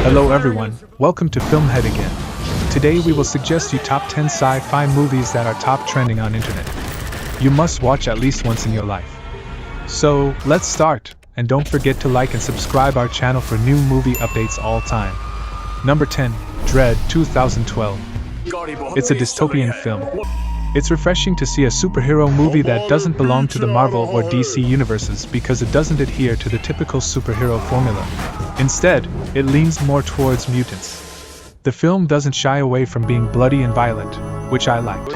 Hello everyone, welcome to FilmHead again. Today we will suggest you top 10 sci-fi movies that are top trending on internet. You must watch at least once in your life. So, let's start, and don't forget to like and subscribe our channel for new movie updates all time. Number 10, Dread 2012. It's a dystopian film. It's refreshing to see a superhero movie that doesn't belong to the Marvel or DC universes because it doesn't adhere to the typical superhero formula. Instead, it leans more towards mutants. The film doesn't shy away from being bloody and violent, which I liked.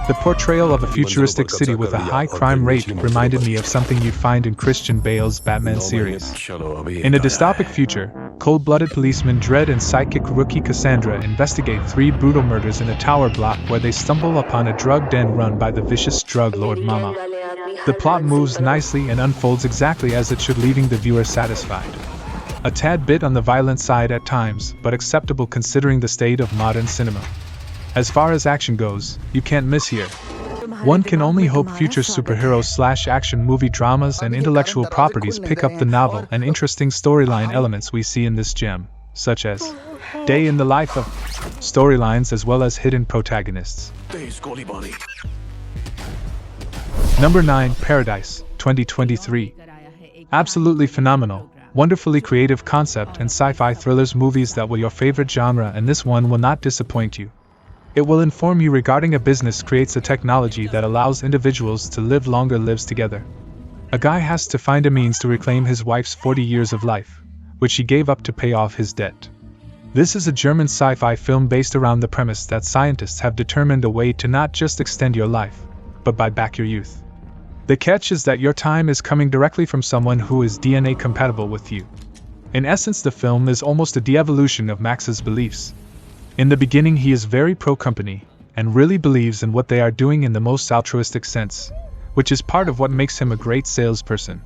The portrayal of a futuristic city with a high crime rate reminded me of something you'd find in Christian Bale's Batman series. In a dystopic future, cold-blooded policeman Dredd and psychic rookie Cassandra investigate 3 brutal murders in a tower block where they stumble upon a drug den run by the vicious drug lord Mama. The plot moves nicely and unfolds exactly as it should, leaving the viewer satisfied. A tad bit on the violent side at times, but acceptable considering the state of modern cinema. As far as action goes, you can't miss here. One can only hope future superhero/action movie dramas and intellectual properties pick up the novel and interesting storyline elements we see in this gem, such as day in the life of storylines as well as hidden protagonists. Number 9, Paradise 2023. Absolutely phenomenal, wonderfully creative concept and sci-fi thrillers movies that were your favorite genre, and this one will not disappoint you. It will inform you regarding a business creates a technology that allows individuals to live longer lives together. A guy has to find a means to reclaim his wife's 40 years of life, which he gave up to pay off his debt. This is a German sci-fi film based around the premise that scientists have determined a way to not just extend your life, but buy back your youth. The catch is that your time is coming directly from someone who is DNA compatible with you. In essence, the film is almost a de-evolution of Max's beliefs. In the beginning, he is very pro-company, and really believes in what they are doing in the most altruistic sense, which is part of what makes him a great salesperson.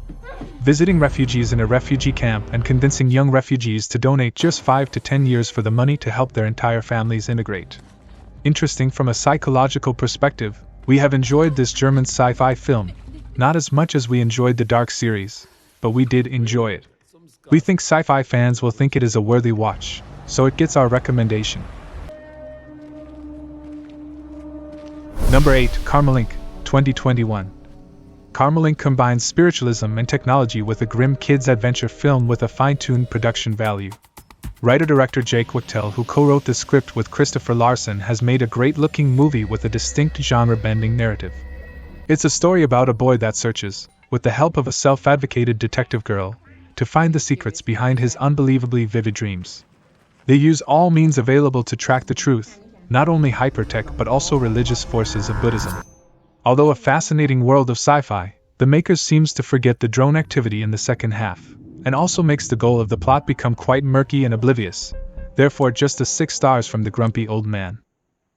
Visiting refugees in a refugee camp and convincing young refugees to donate just 5 to 10 years for the money to help their entire families integrate. Interesting from a psychological perspective, we have enjoyed this German sci-fi film, not as much as we enjoyed the Dark series, but we did enjoy it. We think sci-fi fans will think it is a worthy watch, so it gets our recommendation. Number 8, Karmalink 2021. Karmalink combines spiritualism and technology with a grim kids' adventure film with a fine-tuned production value. Writer-director Jake Wachtel, who co-wrote the script with Christopher Larson, has made a great-looking movie with a distinct genre-bending narrative. It's a story about a boy that searches, with the help of a self-advocated detective girl, to find the secrets behind his unbelievably vivid dreams. They use all means available to track the truth, not only hypertech but also religious forces of Buddhism. Although a fascinating world of sci-fi, the makers seems to forget the drone activity in the second half, and also makes the goal of the plot become quite murky and oblivious, therefore just a 6 stars from the grumpy old man.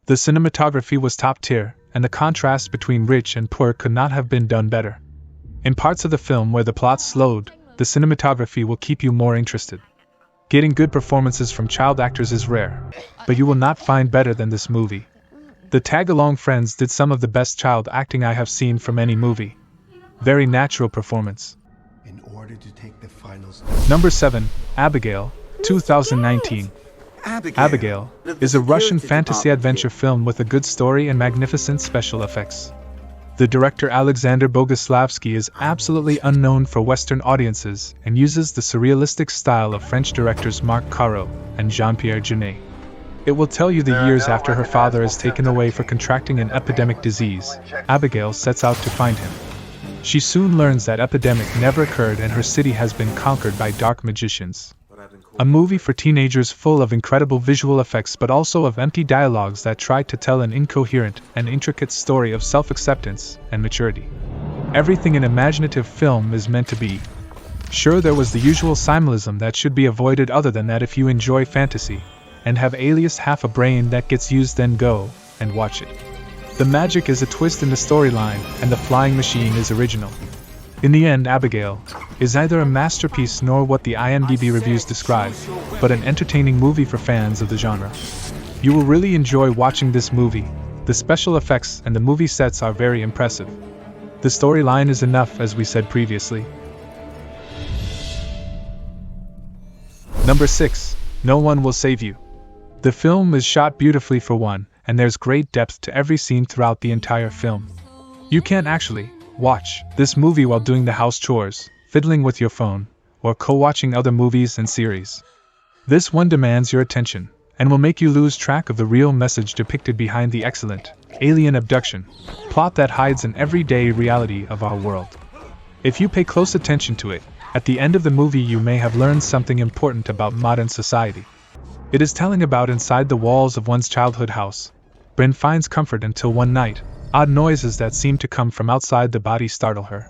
The cinematography was top tier, and the contrast between rich and poor could not have been done better. In parts of the film where the plot slowed, the cinematography will keep you more interested. Getting good performances from child actors is rare, but you will not find better than this movie. The tag-along friends did some of the best child acting I have seen from any movie. Very natural performance. In order to take the finals. Number 7, Abigail 2019. Abigail is a Russian fantasy adventure film with a good story and magnificent special effects. The director Alexander Boguslavsky is absolutely unknown for Western audiences and uses the surrealistic style of French directors Marc Caro and Jean-Pierre Jeunet. It will tell you the years after her father is taken away for contracting an epidemic disease, Abigail sets out to find him. She soon learns that epidemic never occurred and her city has been conquered by dark magicians. A movie for teenagers full of incredible visual effects but also of empty dialogues that try to tell an incoherent and intricate story of self-acceptance and maturity. Everything an imaginative film is meant to be. Sure, there was the usual symbolism that should be avoided, other than that if you enjoy fantasy and have alias half a brain that gets used, then go and watch it. The magic is a twist in the storyline and the flying machine is original. In the end, Abigail is neither a masterpiece nor what the IMDb reviews describe, but an entertaining movie for fans of the genre. You will really enjoy watching this movie. The special effects and the movie sets are very impressive. The storyline is enough, as we said previously. Number 6, No one will save you. The film is shot beautifully for one, and there's great depth to every scene throughout the entire film. You can't actually watch this movie while doing the house chores, fiddling with your phone, or co-watching other movies and series. This one demands your attention, and will make you lose track of the real message depicted behind the excellent alien abduction plot that hides an everyday reality of our world. If you pay close attention to it, at the end of the movie you may have learned something important about modern society. It is telling about inside the walls of one's childhood house. Bryn finds comfort until one night, odd noises that seem to come from outside the body startle her.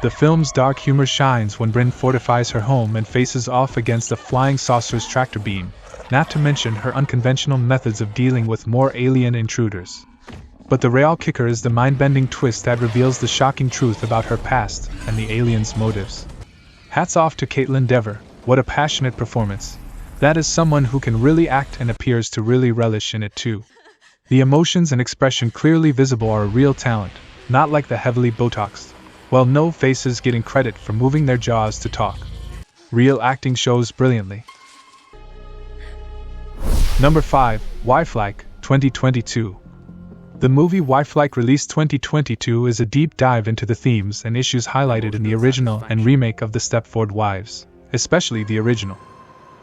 The film's dark humor shines when Bryn fortifies her home and faces off against a flying saucer's tractor beam, not to mention her unconventional methods of dealing with more alien intruders. But the real kicker is the mind-bending twist that reveals the shocking truth about her past and the aliens' motives. Hats off to Caitlin Dever, what a passionate performance. That is someone who can really act and appears to really relish in it too. The emotions and expression clearly visible are a real talent, not like the heavily Botoxed, no faces getting credit for moving their jaws to talk. Real acting shows brilliantly. Number 5, Wi-Fi, 2022. The movie Wi-Fi, released 2022, is a deep dive into the themes and issues highlighted in the original and remake of the Stepford Wives, especially the original.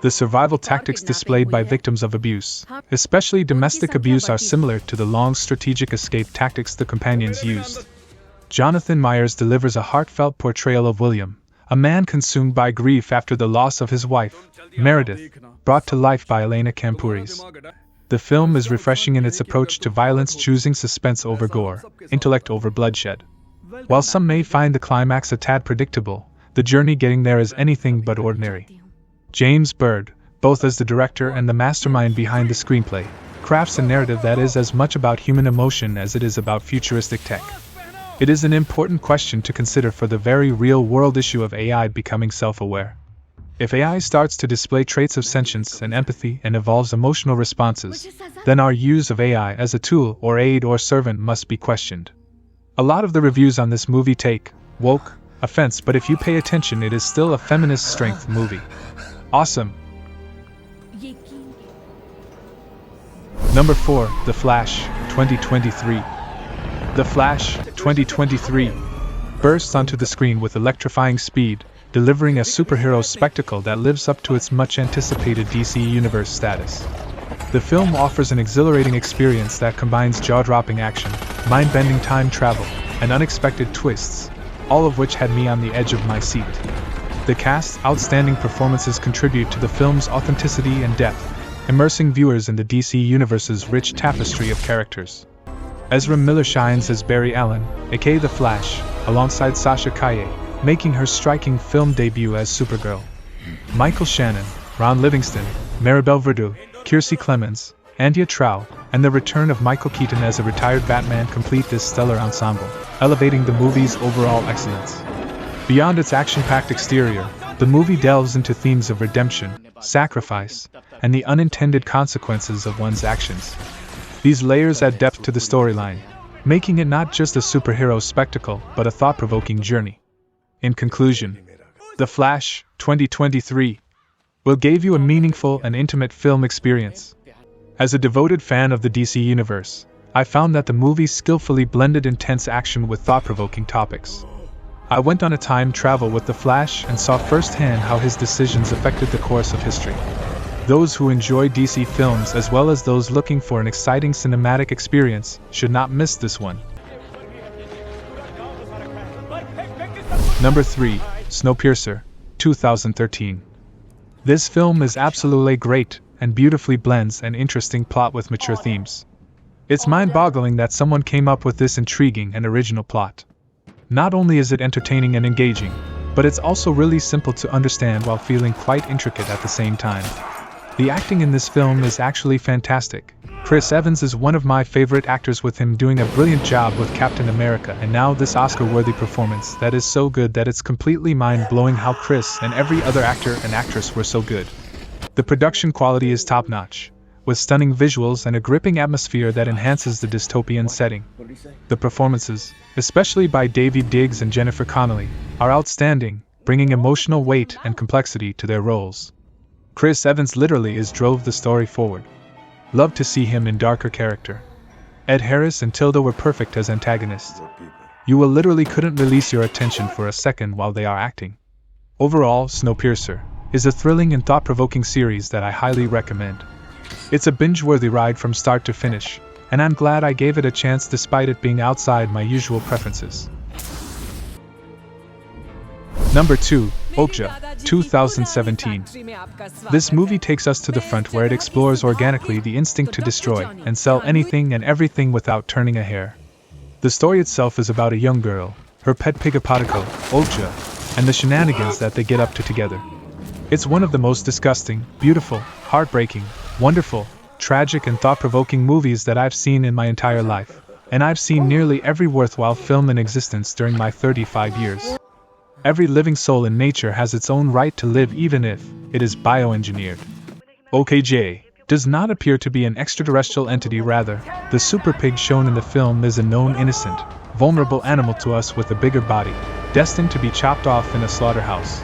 The survival tactics displayed by victims of abuse, especially domestic abuse, are similar to the long strategic escape tactics the companions used. Jonathan Myers delivers a heartfelt portrayal of William, a man consumed by grief after the loss of his wife, Meredith, brought to life by Elena Campuris. The film is refreshing in its approach to violence, choosing suspense over gore, intellect over bloodshed. While some may find the climax a tad predictable, the journey getting there is anything but ordinary. James Bird, both as the director and the mastermind behind the screenplay, crafts a narrative that is as much about human emotion as it is about futuristic tech. It is an important question to consider for the very real-world issue of AI becoming self-aware. If AI starts to display traits of sentience and empathy and evolves emotional responses, then our use of AI as a tool or aid or servant must be questioned. A lot of the reviews on this movie take woke offense, but if you pay attention, it is still a feminist strength movie. Awesome. Number 4, The Flash, 2023. The Flash, 2023, bursts onto the screen with electrifying speed, delivering a superhero spectacle that lives up to its much-anticipated DC Universe status. The film offers an exhilarating experience that combines jaw-dropping action, mind-bending time travel, and unexpected twists, all of which had me on the edge of my seat. The cast's outstanding performances contribute to the film's authenticity and depth, immersing viewers in the DC Universe's rich tapestry of characters. Ezra Miller shines as Barry Allen, aka The Flash, alongside Sasha Calle, making her striking film debut as Supergirl. Michael Shannon, Ron Livingston, Maribel Verdú, Kiersey Clemens, Andrea Trout, and the return of Michael Keaton as a retired Batman complete this stellar ensemble, elevating the movie's overall excellence. Beyond its action-packed exterior, the movie delves into themes of redemption, sacrifice, and the unintended consequences of one's actions. These layers add depth to the storyline, making it not just a superhero spectacle but a thought-provoking journey. In conclusion, The Flash, 2023, will give you a meaningful and intimate film experience. As a devoted fan of the DC Universe, I found that the movie skillfully blended intense action with thought-provoking topics. I went on a time travel with The Flash and saw firsthand how his decisions affected the course of history. Those who enjoy DC films as well as those looking for an exciting cinematic experience should not miss this one. Number 3, Snowpiercer, 2013. This film is absolutely great and beautifully blends an interesting plot with mature themes. It's mind-boggling that someone came up with this intriguing and original plot. Not only is it entertaining and engaging, but it's also really simple to understand while feeling quite intricate at the same time. The acting in this film is actually fantastic. Chris Evans is one of my favorite actors, with him doing a brilliant job with Captain America, and now this Oscar-worthy performance that is so good that it's completely mind-blowing how Chris and every other actor and actress were so good. The production quality is top-notch, with stunning visuals and a gripping atmosphere that enhances the dystopian setting. The performances, especially by Daveed Diggs and Jennifer Connelly, are outstanding, bringing emotional weight and complexity to their roles. Chris Evans literally drove the story forward. Love to see him in darker character. Ed Harris and Tilda were perfect as antagonists. You will literally couldn't release your attention for a second while they are acting. Overall, Snowpiercer is a thrilling and thought-provoking series that I highly recommend. It's a binge-worthy ride from start to finish, and I'm glad I gave it a chance despite it being outside my usual preferences. Number 2, Okja, 2017. This movie takes us to the front where it explores organically the instinct to destroy and sell anything and everything without turning a hair. The story itself is about a young girl, her pet pig Apodico, Okja, and the shenanigans that they get up to together. It's one of the most disgusting, beautiful, heartbreaking, wonderful, tragic and thought-provoking movies that I've seen in my entire life, and I've seen nearly every worthwhile film in existence during my 35 years. Every living soul in nature has its own right to live even if it is bioengineered. OKJ does not appear to be an extraterrestrial entity, rather, the super pig shown in the film is a known innocent, vulnerable animal to us with a bigger body, destined to be chopped off in a slaughterhouse.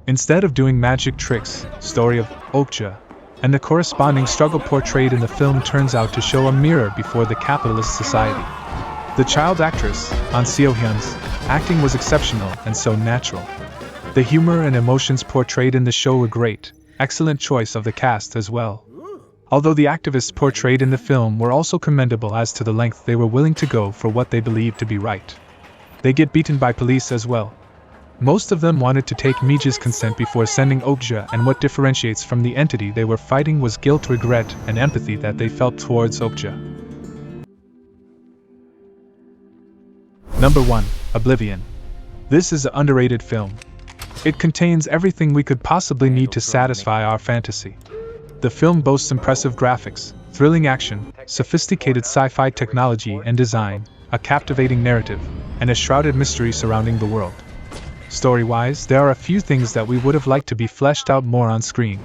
Instead of doing magic tricks, story of Okja and the corresponding struggle portrayed in the film turns out to show a mirror before the capitalist society. The child actress, An Seo-hyun's acting was exceptional and so natural. The humor and emotions portrayed in the show were great, excellent choice of the cast as well. Although the activists portrayed in the film were also commendable as to the length they were willing to go for what they believed to be right. They get beaten by police as well. Most of them wanted to take Mija's consent before sending Okja, and what differentiates from the entity they were fighting was guilt, regret, and empathy that they felt towards Okja. Number 1, Oblivion. This is an underrated film. It contains everything we could possibly need to satisfy our fantasy. The film boasts impressive graphics, thrilling action, sophisticated sci-fi technology and design, a captivating narrative, and a shrouded mystery surrounding the world. Story-wise, there are a few things that we would have liked to be fleshed out more on screen.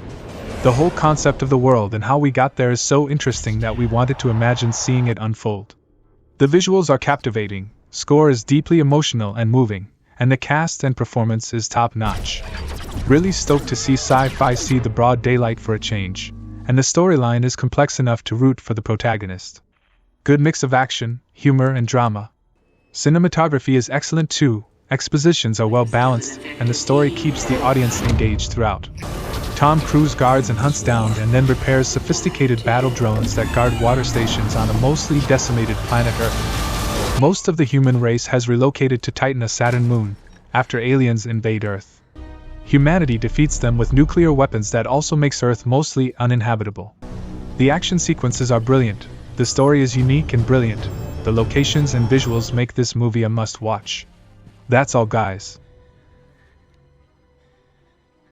The whole concept of the world and how we got there is so interesting that we wanted to imagine seeing it unfold. The visuals are captivating, score is deeply emotional and moving, and the cast and performance is top-notch. Really stoked to see sci-fi see the broad daylight for a change, and the storyline is complex enough to root for the protagonist. Good mix of action, humor, and drama. Cinematography is excellent too. Expositions are well balanced, and the story keeps the audience engaged throughout. Tom Cruise guards and hunts down and then repairs sophisticated battle drones that guard water stations on a mostly decimated planet Earth. Most of the human race has relocated to Titan, a Saturn moon, after aliens invade Earth. Humanity defeats them with nuclear weapons that also makes Earth mostly uninhabitable. The action sequences are brilliant, the story is unique and brilliant, the locations and visuals make this movie a must-watch. That's all, guys.